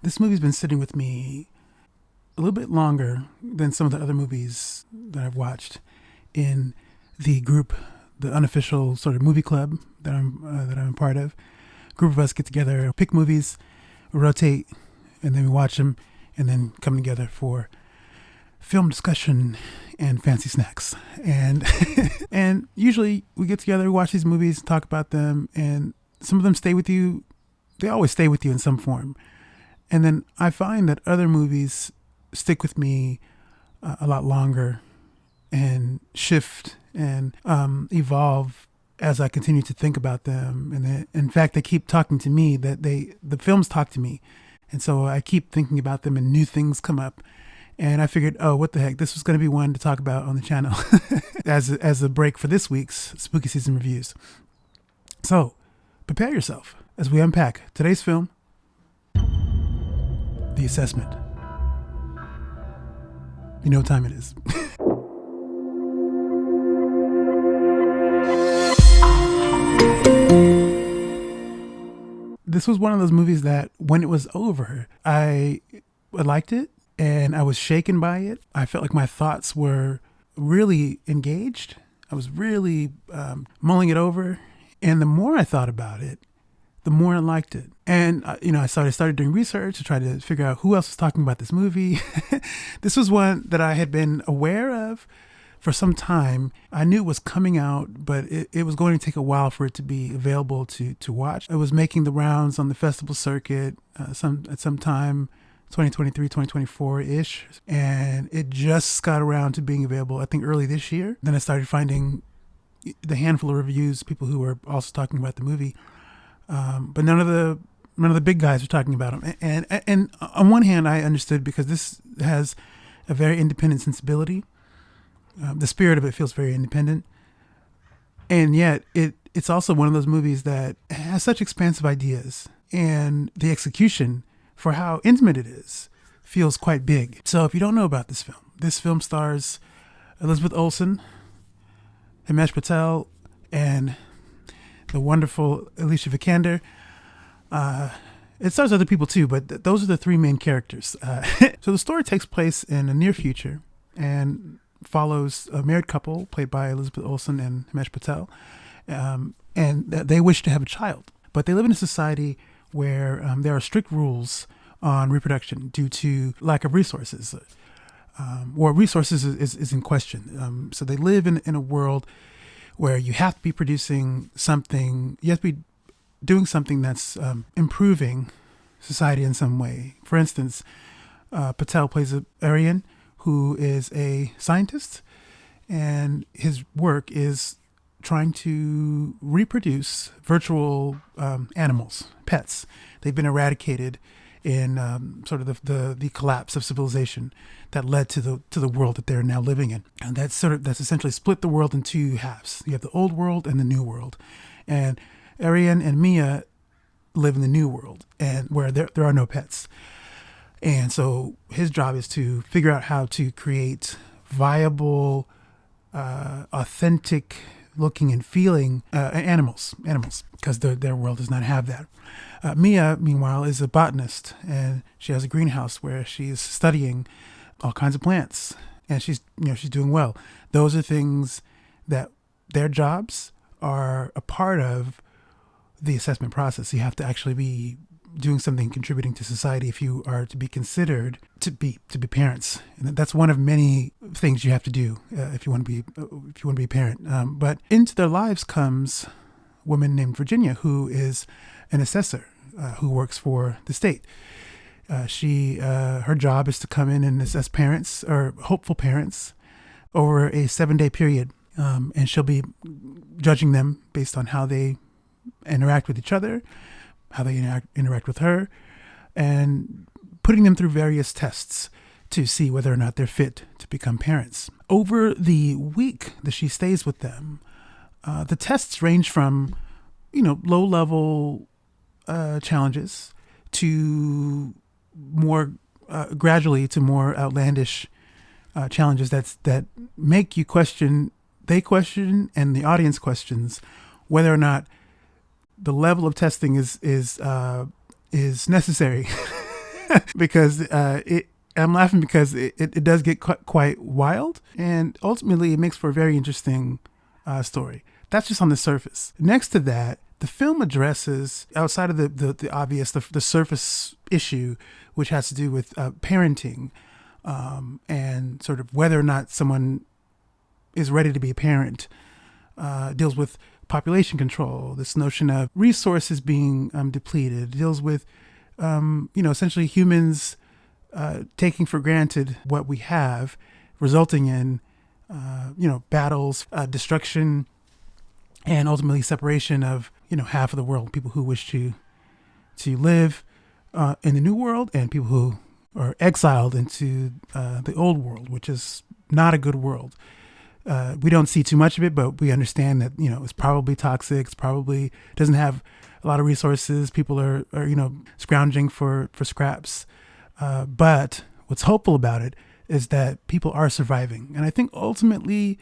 This movie's been sitting with me a little bit longer than some of the other movies that I've watched in the group, the unofficial sort of movie club that I'm a part of. A group of us get together, pick movies, rotate, and then we watch them, and then come together for film discussion and fancy snacks. And and usually we get together, we watch these movies, talk about them, and some of them stay with you. They always stay with you in some form. And then I find that other movies stick with me a lot longer and shift and evolve as I continue to think about them. And in fact, they keep talking to me. The films talk to me, and so I keep thinking about them, and new things come up. And I figured, oh, what the heck, this was going to be one to talk about on the channel as a break for this week's spooky season reviews. So prepare yourself as we unpack today's film, The Assessment. You know what time it is. This was one of those movies that when it was over, I liked it and I was shaken by it. I felt like my thoughts were really engaged. I was really mulling it over. And the more I thought about it, the more I liked it. And, I started doing research to try to figure out who else was talking about this movie. This was one that I had been aware of for some time. I knew it was coming out, but it was going to take a while for it to be available to watch. It was making the rounds on the festival circuit at some time, 2023, 2024-ish. And it just got around to being available, I think, early this year. Then I started finding the handful of reviews, people who were also talking about the movie. But none of the big guys were talking about them. And on one hand, I understood because this has a very independent sensibility. The spirit of it feels very independent. And yet it's also one of those movies that has such expansive ideas, and the execution for how intimate it is feels quite big. So if you don't know about this film stars Elizabeth Olsen, Himesh Patel, and the wonderful Alicia Vikander. It stars other people too, but those are the three main characters. So the story takes place in the near future and follows a married couple played by Elizabeth Olsen and Himesh Patel. And they wish to have a child, but they live in a society where there are strict rules on reproduction due to lack of resources. Or resources is in question. So they live in a world where you have to be producing something, you have to be doing something that's improving society in some way. For instance, Patel plays Aryan, who is a scientist, and his work is trying to reproduce virtual animals, pets. They've been eradicated in sort of the collapse of civilization that led to the world that they're now living in. And that's essentially split the world in two halves. You have the old world and the new world. And Aryan and Mia live in the new world, and where there are no pets. And so his job is to figure out how to create viable, authentic looking and feeling animals, because their world does not have that. Mia, meanwhile, is a botanist, and she has a greenhouse where she's studying all kinds of plants, and she's doing well. Those are things that their jobs are a part of the assessment process. You have to actually be doing something contributing to society if you are to be considered to be parents, and that's one of many things you have to do if you want to be a parent. But into their lives comes a woman named Virginia, who is an assessor who works for the state. Her job is to come in and assess parents or hopeful parents over a 7-day period, and she'll be judging them based on how they interact with each other, how they interact with her, and putting them through various tests to see whether or not they're fit to become parents. Over the week that she stays with them, the tests range from, low-level challenges to more gradually to more outlandish challenges that make you question. They question, and the audience questions whether or not the level of testing is necessary because I'm laughing because it does get quite wild, and ultimately it makes for a very interesting story. That's just on the surface. Next to that, the film addresses, outside of the obvious, the surface issue, which has to do with parenting, and sort of whether or not someone is ready to be a parent. Deals with population control, this notion of resources being depleted. It deals with, essentially humans taking for granted what we have, resulting in, battles, destruction, and ultimately separation of, half of the world, people who wish to live in the new world, and people who are exiled into the old world, which is not a good world. We don't see too much of it, but we understand that, it's probably toxic. It's probably doesn't have a lot of resources. People are scrounging for scraps. But what's hopeful about it is that people are surviving. And I think ultimately,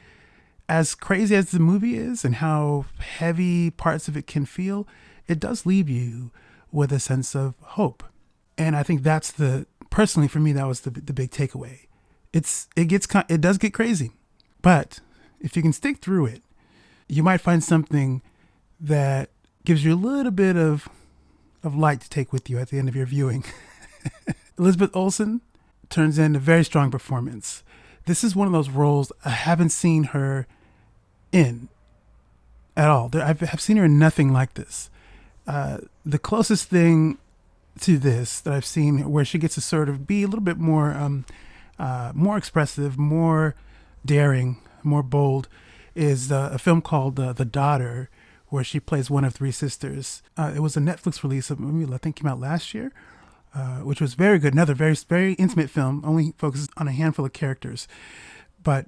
as crazy as the movie is and how heavy parts of it can feel, it does leave you with a sense of hope. And I think that's personally for me, that was the big takeaway. It does get crazy. But if you can stick through it, you might find something that gives you a little bit of light to take with you at the end of your viewing. Elizabeth Olsen turns in a very strong performance. This is one of those roles I haven't seen her in at all. I've seen her in nothing like this. The closest thing to this that I've seen where she gets to sort of be a little bit more expressive, more daring, more bold, is a film called The Daughter, where she plays one of three sisters. It was a Netflix release of a movie I think came out last year, which was very good. Another very, very intimate film, only focuses on a handful of characters. But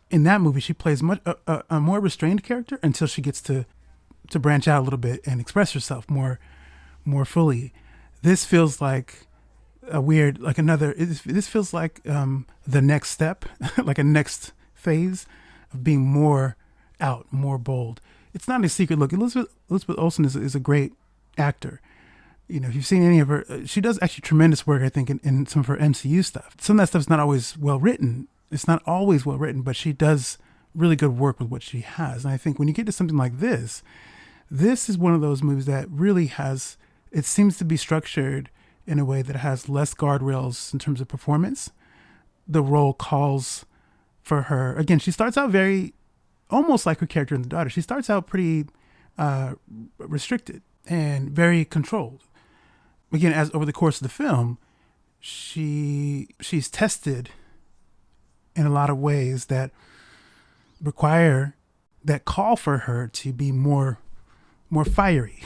in that movie, she plays a more restrained character until she gets to branch out a little bit and express herself more fully. This feels like this feels like the next step, like a next phase of being more out, more bold. It's not a secret. Look, Elizabeth Olsen is a great actor. If you've seen any of her, she does actually tremendous work, I think, in some of her MCU stuff. Some of that stuff's not always well written. It's not always well written, but she does really good work with what she has. And I think when you get to something like this is one of those movies that really it seems to be structured in a way that has less guardrails in terms of performance. The role calls for her. Again, she starts out very, almost like her character in The Daughter. She starts out pretty restricted and very controlled. Again, as over the course of the film, she's tested in a lot of ways that call for her to be more fiery,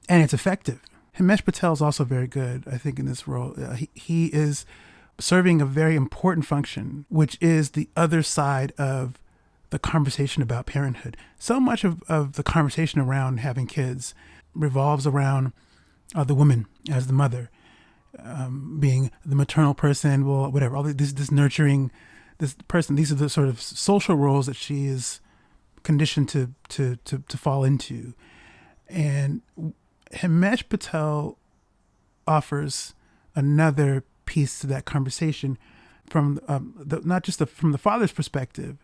and it's effective. Himesh Patel is also very good, I think, in this role. He is serving a very important function, which is the other side of the conversation about parenthood. So much of the conversation around having kids revolves around the woman as the mother, being the maternal person, well, whatever, all this nurturing, this person. These are the sort of social roles that she is conditioned to fall into. And Himesh Patel offers another piece to that conversation from not just from the father's perspective,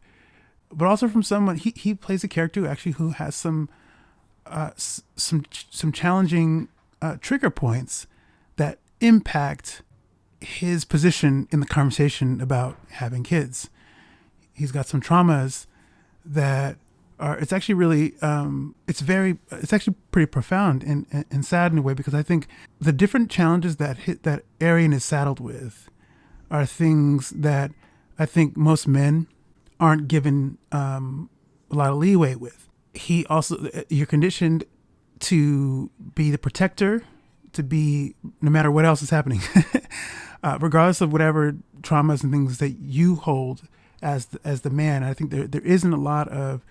but also from someone. He plays a character who has some challenging trigger points that impact his position in the conversation about having kids. He's got some traumas that it's actually really, it's actually pretty profound and sad in a way, because I think the different challenges that Aryan is saddled with are things that I think most men aren't given a lot of leeway with. You're conditioned to be the protector, to be, no matter what else is happening, regardless of whatever traumas and things that you hold as the man. I think there isn't a lot of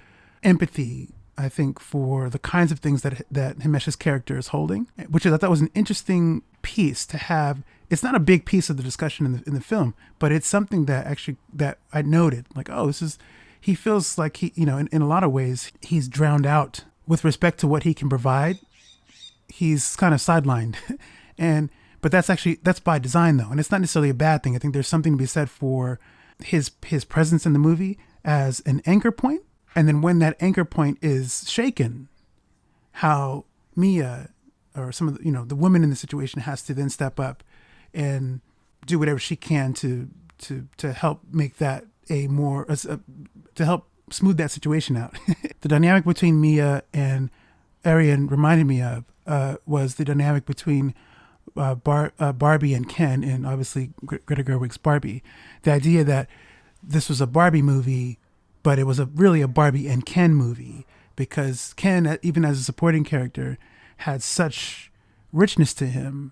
empathy, I think, for the kinds of things that Himesh's character is holding, which I thought was an interesting piece to have. It's not a big piece of the discussion in the film, but it's something that I noted, like, oh, he feels like he, in a lot of ways, he's drowned out with respect to what he can provide. He's kind of sidelined. And But that's by design though, and it's not necessarily a bad thing. I think there's something to be said for his presence in the movie as an anchor point, and then when that anchor point is shaken, how Mia or some of the woman in the situation has to then step up and do whatever she can to help make that to help smooth that situation out. The dynamic between Mia and Arian reminded me of was the dynamic between Barbie and Ken, and obviously Greta Gerwig's Barbie. The idea that this was a Barbie movie, but it was really a Barbie and Ken movie, because Ken, even as a supporting character, had such richness to him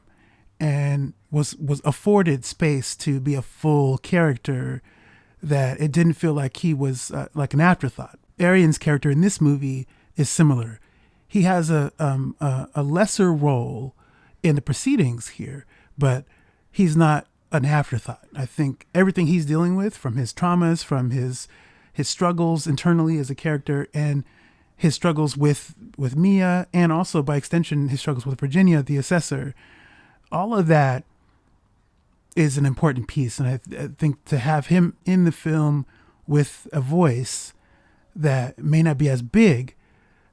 and was afforded space to be a full character, that it didn't feel like he was like an afterthought. Arian's character in this movie is similar. He has a lesser role in the proceedings here, but he's not an afterthought. I think everything he's dealing with, from his traumas, from his struggles internally as a character, and his struggles with Mia, and also by extension his struggles with Virginia, the assessor, all of that is an important piece. And I think to have him in the film with a voice that may not be as big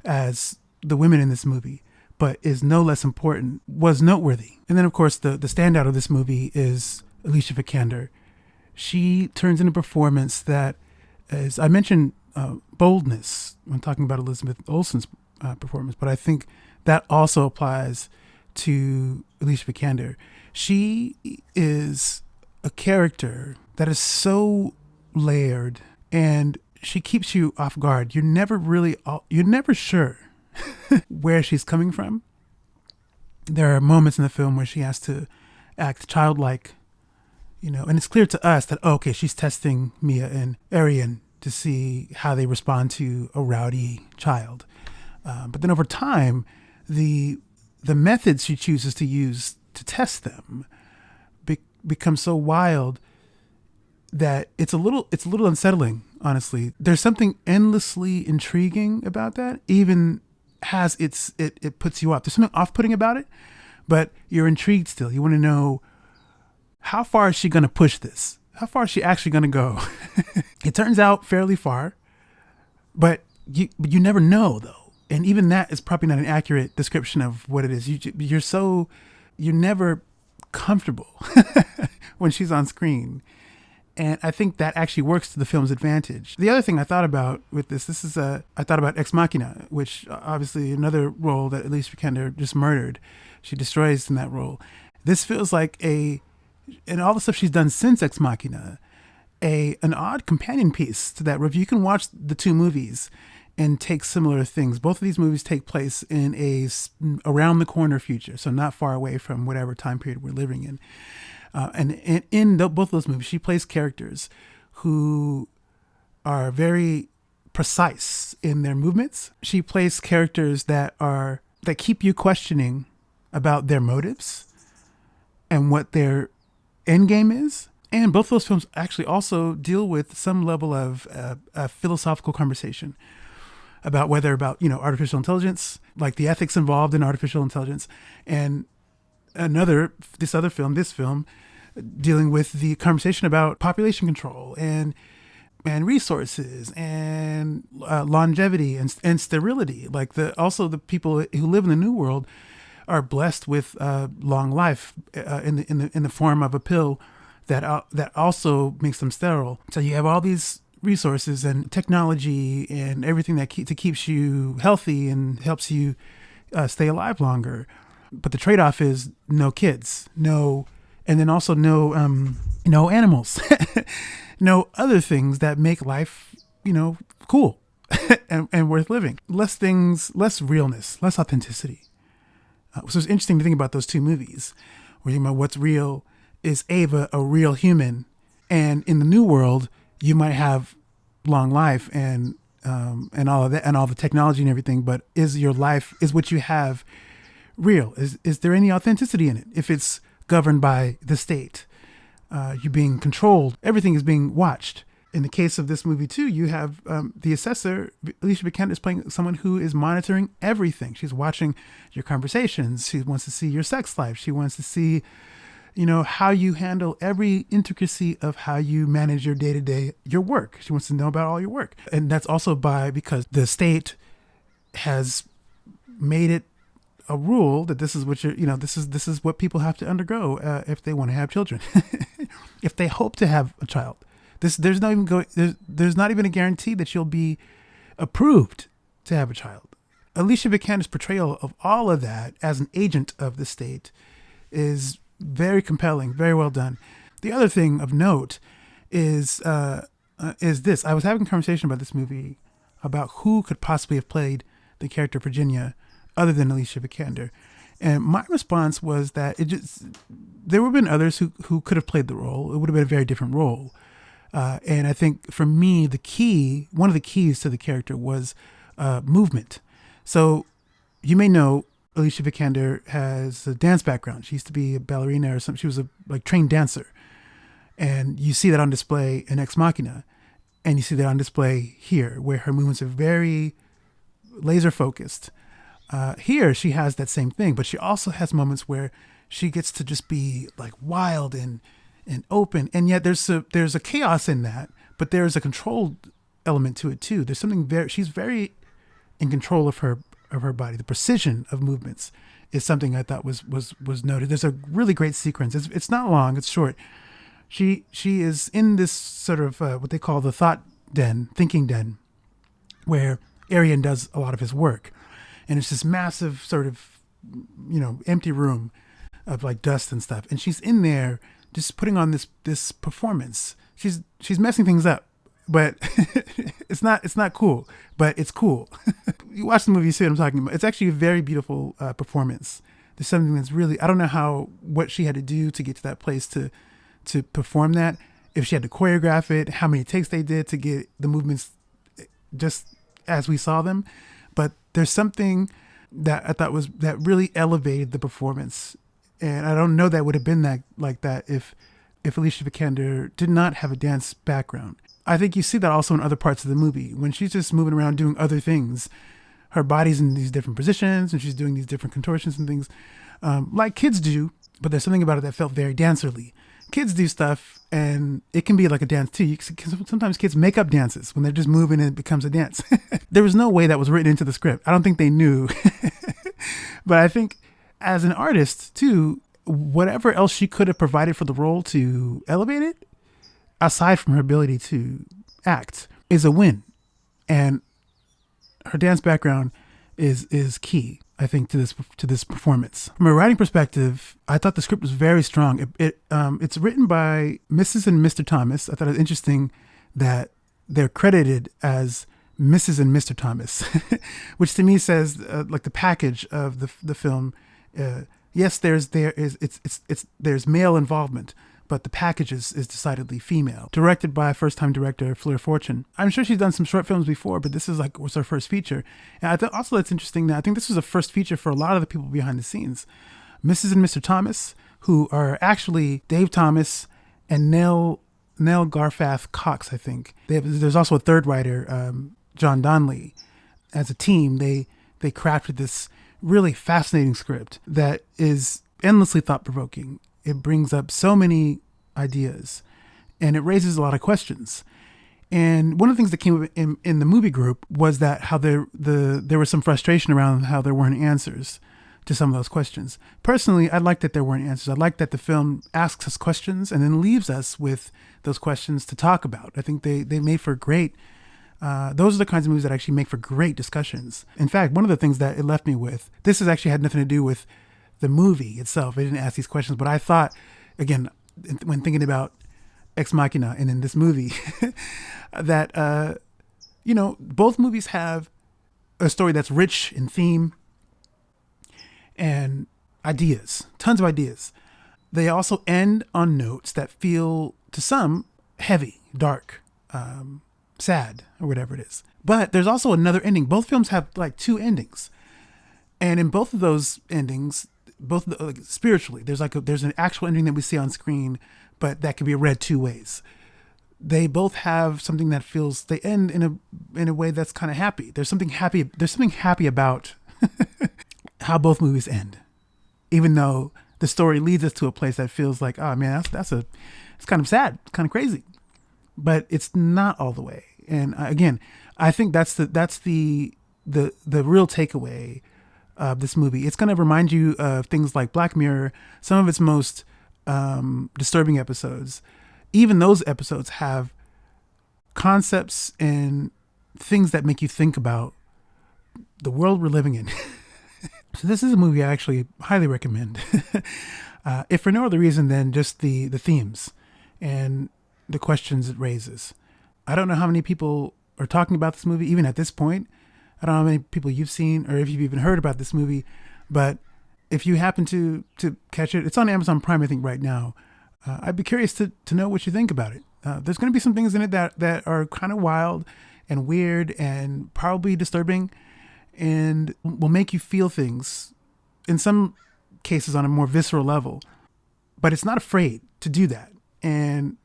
as the women in this movie, but is no less important, was noteworthy. And then, of course, the standout of this movie is Alicia Vikander. She turns in a performance that, as I mentioned, boldness when talking about Elizabeth Olsen's performance, but I think that also applies to Alicia Vikander. She is a character that is so layered, and she keeps you off guard. You're never sure where she's coming from. There are moments in the film where she has to act childlike, and it's clear to us that, okay, she's testing Mia and Arian to see how they respond to a rowdy child. But then over time, the methods she chooses to use to test them become so wild that it's a little unsettling, honestly. There's something endlessly intriguing about that, even as it puts you off. There's something off-putting about it, but you're intrigued still. You want to know, how far is she going to push this? How far is she actually going to go? It turns out fairly far, but you never know, though. And even that is probably not an accurate description of what it is. You're never comfortable when she's on screen. And I think that actually works to the film's advantage. The other thing I thought about with I thought about Ex Machina, which obviously another role that Alicia Vikander just murdered. She destroys in that role. This feels like and all the stuff she's done since Ex Machina, an odd companion piece to that review. You can watch the two movies and take similar things. Both of these movies take place in a around the corner future, so not far away from whatever time period we're living in. And in both of those movies, she plays characters who are very precise in their movements. She plays characters that keep you questioning about their motives and what their end game is. And both of those films actually also deal with some level of a philosophical conversation about artificial intelligence, like the ethics involved in artificial intelligence, and this film dealing with the conversation about population control and resources and longevity and sterility. Like also the people who live in the new world are blessed with long life in the form of a pill that also makes them sterile. So you have all these resources and technology and everything that keeps you healthy and helps you stay alive longer. But the trade-off is no kids, and then also no animals, no other things that make life, cool and worth living. Less things, less realness, less authenticity. So it's interesting to think about those two movies. We're thinking about what's real. Is Ava a real human? And in the new world, you might have long life and all of that and all the technology and everything, but is what you have real? Is there any authenticity in it? If it's governed by the state, you're being controlled, everything is being watched. in the case of this movie too, you have the assessor, Alicia Vikander, is playing someone who is monitoring everything. She's watching your conversations. She wants to see your sex life. She wants to see, how you handle every intricacy of how you manage your day-to-day, your work. She wants to know about all your work. And that's also because the state has made it a rule that this is what this is what people have to undergo if they want to have children, if they hope to have a child. There's not even a guarantee that you'll be approved to have a child. Alicia Vikander's portrayal of all of that as an agent of the state is very compelling, very well done. The other thing of note is this. I was having a conversation about this movie about who could possibly have played the character Virginia other than Alicia Vikander. And my response was that there would have been others who could have played the role. It would have been a very different role. And I think for me, one of the keys to the character was movement. So you may know Alicia Vikander has a dance background. She used to be a ballerina or something. She was a trained dancer. And you see that on display in Ex Machina. And you see that on display here, where her movements are very laser focused. Here, she has that same thing, but she also has moments where she gets to just be like wild and open. And yet there's a chaos in that, but there's a controlled element to it too. There's something she's very in control of her body. The precision of movements is something I thought was noted. There's a really great sequence. It's not long, it's short. She is in this sort of what they call the thinking den, where Arian does a lot of his work. And it's this massive sort of, empty room of like dust and stuff. And she's in there just putting on this performance. She's messing things up, but it's not cool, but it's cool. You watch the movie, you see what I'm talking about. It's actually a very beautiful performance. There's something that's really, I don't know what she had to do to get to that place to perform that. If she had to choreograph it, how many takes they did to get the movements just as we saw them. But there's something that I thought that really elevated the performance. And I don't know that would have been like that if Alicia Vikander did not have a dance background. I think you see that also in other parts of the movie. When she's just moving around doing other things, her body's in these different positions and she's doing these different contortions and things like kids do. But there's something about it that felt very dancerly. Kids do stuff and it can be like a dance too. Sometimes kids make up dances when they're just moving and it becomes a dance. There was no way that was written into the script. I don't think they knew. But I think as an artist too, whatever else she could have provided for the role to elevate it, aside from her ability to act, is a win. And her dance background is key, I think, to this performance. From a writing perspective, I thought the script was very strong. It's written by Mrs. and Mr. Thomas. I thought it was interesting that they're credited as Mrs. and Mr. Thomas, which to me says like the package of the film. Yes, there's male involvement, but the package is decidedly female. Directed by first-time director Fleur Fortune. I'm sure she's done some short films before, but this was her first feature. And I thought also that's interesting that I think this was a first feature for a lot of the people behind the scenes. Mrs. and Mr. Thomas, who are actually Dave Thomas and Nell Garfath Cox, I think. There's also a third writer, John Donnelly. As a team, they crafted this really fascinating script that is endlessly thought-provoking. It brings up so many ideas and it raises a lot of questions. And one of the things that came up in the movie group was that how there was some frustration around how there weren't answers to some of those questions. Personally, I like that there weren't answers. I like that the film asks us questions and then leaves us with those questions to talk about. I think they made for great, those are the kinds of movies that actually make for great discussions. In fact, one of the things that it left me with, this has actually had nothing to do with the movie itself. I didn't ask these questions, but I thought, again, when thinking about Ex Machina and in this movie, that, both movies have a story that's rich in theme and ideas, tons of ideas. They also end on notes that feel, to some, heavy, dark, sad, or whatever it is. But there's also another ending. Both films have like two endings. And in both of those endings, spiritually, there's an actual ending that we see on screen, but that can be read two ways. they both have something that feels, they end in a way that's kind of happy. There's something happy about how both movies end, even though the story leads us to a place that feels like, oh man, it's kind of sad, it's kind of crazy, but it's not all the way. And again, I think that's the real takeaway of this movie. It's going to remind you of things like Black Mirror, some of its most disturbing episodes. Even those episodes have concepts and things that make you think about the world we're living in. So this is a movie I actually highly recommend, if for no other reason than just the themes and the questions it raises. I don't know how many people are talking about this movie, even at this point. I don't know how many people you've seen or if you've even heard about this movie, but if you happen to catch it, it's on Amazon Prime, I think, right now. I'd be curious to know what you think about it. There's going to be some things in it that are kind of wild and weird and probably disturbing and will make you feel things, in some cases on a more visceral level. But it's not afraid to do that. And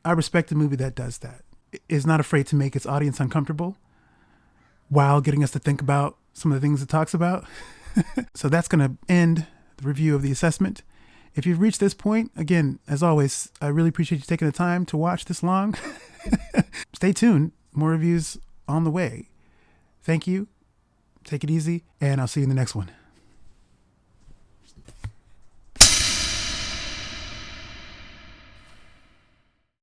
I respect a movie that does that. Is not afraid to make its audience uncomfortable while getting us to think about some of the things it talks about. So that's going to end the review of the assessment. If you've reached this point, again, as always, I really appreciate you taking the time to watch this long. Stay tuned. More reviews on the way. Thank you. Take it easy, and I'll see you in the next one.